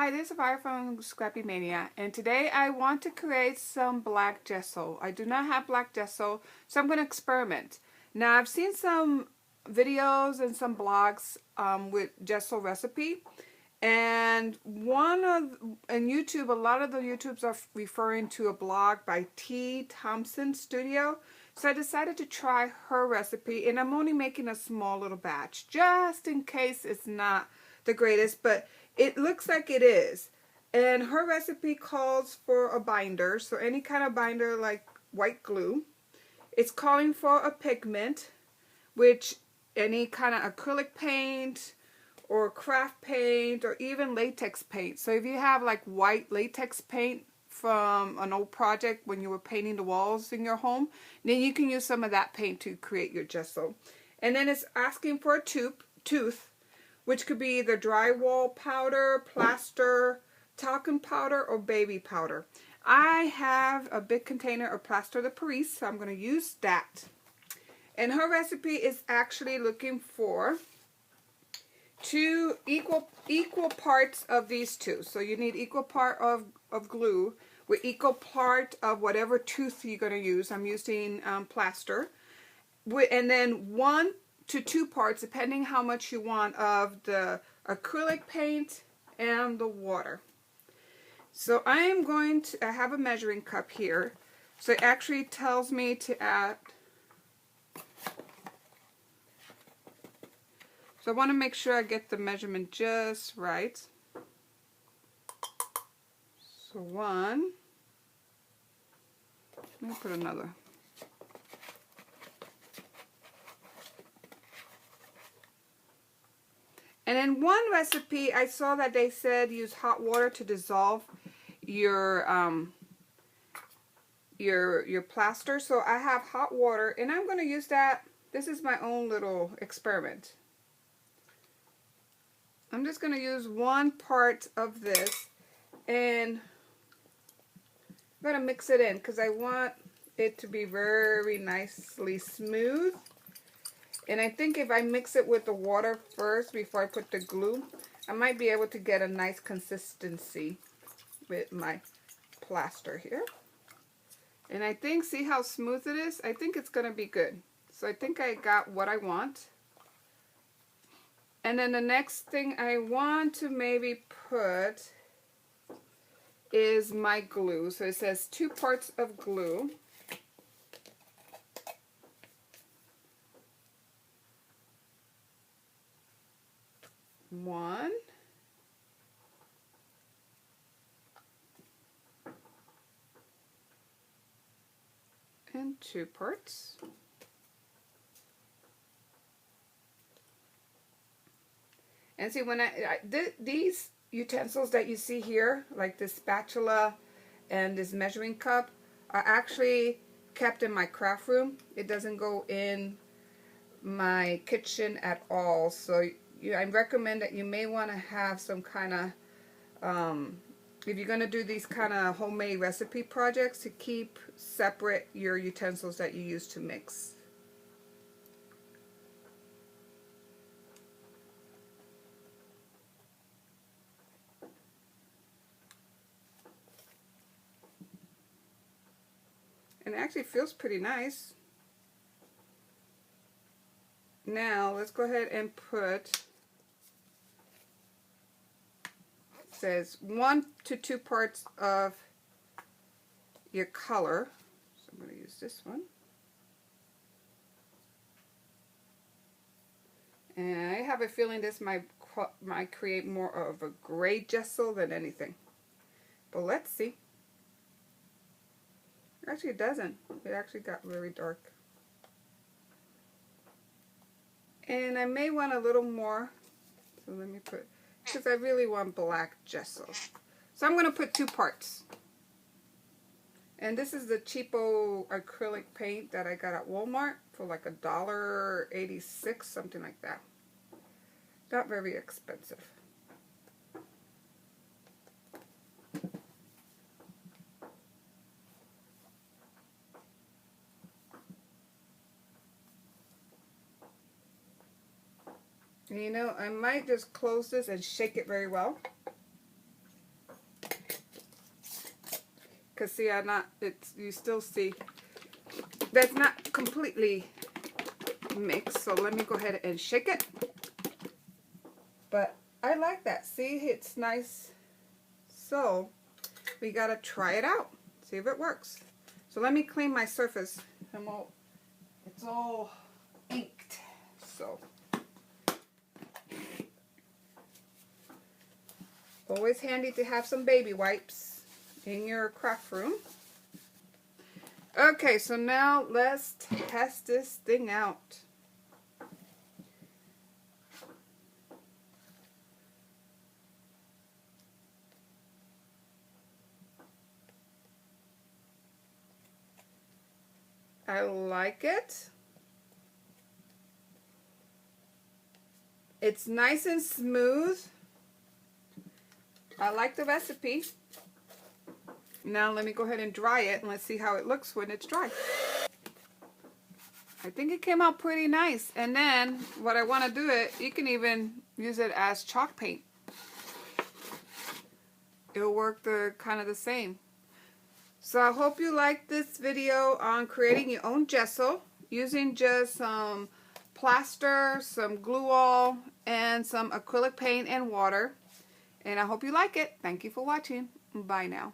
Hi, this is Fire from Scrappy Mania, and today I want to create some black gesso. I do not have black gesso, so I'm going to experiment. Now, I've seen some videos and some blogs with gesso recipe, and in YouTube, a lot of the YouTubes are referring to a blog by T. Thompson Studio. So I decided to try her recipe, and I'm only making a small little batch, just in case it's not the greatest, but it looks like it is. And her recipe calls for a binder, so any kind of binder like white glue. It's calling for a pigment, which any kind of acrylic paint or craft paint or even latex paint. So if you have like white latex paint from an old project when you were painting the walls in your home, then you can use some of that paint to create your gesso. And then it's asking for a tooth, which could be either drywall powder, plaster, talcum powder, or baby powder. I have a big container of plaster de Paris, so I'm going to use that. And her recipe is actually looking for two equal parts of these two. So you need equal part of glue with equal part of whatever tooth you're going to use. I'm using plaster. And then 1 to 2 parts, depending how much you want, of the acrylic paint and the water. So I have a measuring cup here. So it actually tells me to add. So I want to make sure I get the measurement just right. So 1. Let me put another. And in one recipe, I saw that they said use hot water to dissolve your plaster. So I have hot water, and I'm going to use that. This is my own little experiment. I'm just going to use 1 part of this, and I'm going to mix it in because I want it to be very nicely smooth. And I think if I mix it with the water first before I put the glue, I might be able to get a nice consistency with my plaster here. And I think, see how smooth it is? I think it's going to be good. So I think I got what I want. And then the next thing I want to maybe put is my glue. So it says 2 parts of glue. 1. And 2 parts. And see, when these utensils that you see here, like this spatula and this measuring cup, are actually kept in my craft room. It doesn't go in my kitchen at all. So I recommend that you may want to have some kind of, if you're going to do these kind of homemade recipe projects, to keep separate your utensils that you use to mix. And it actually feels pretty nice. Now let's go ahead and put, it says 1 to 2 parts of your color. So I'm going to use this one. And I have a feeling this might create more of a gray gesso than anything. But let's see. Actually, it doesn't. It actually got very dark. And I may want a little more. So let me put, because I really want black gesso. So I'm going to put 2 parts. And this is the cheapo acrylic paint that I got at Walmart for like $1.86, something like that. Not very expensive. And you know, I might just close this and shake it very well. because see, you still see that's not completely mixed. So let me go ahead and shake it. But I like that. See, it's nice. So we gotta try it out. See if it works. So let me clean my surface. It's all inked. So always handy to have some baby wipes in your craft room. Okay, so now let's test this thing out. I like it. It's nice and smooth. I like the recipe. Now let me go ahead and dry it and let's see how it looks when it's dry. I think it came out pretty nice. And then what I want to do you can even use it as chalk paint. It'll work kind of the same. So I hope you liked this video on creating your own gesso using just some plaster, some glue all, and some acrylic paint and water. And I hope you like it. Thank you for watching. Bye now.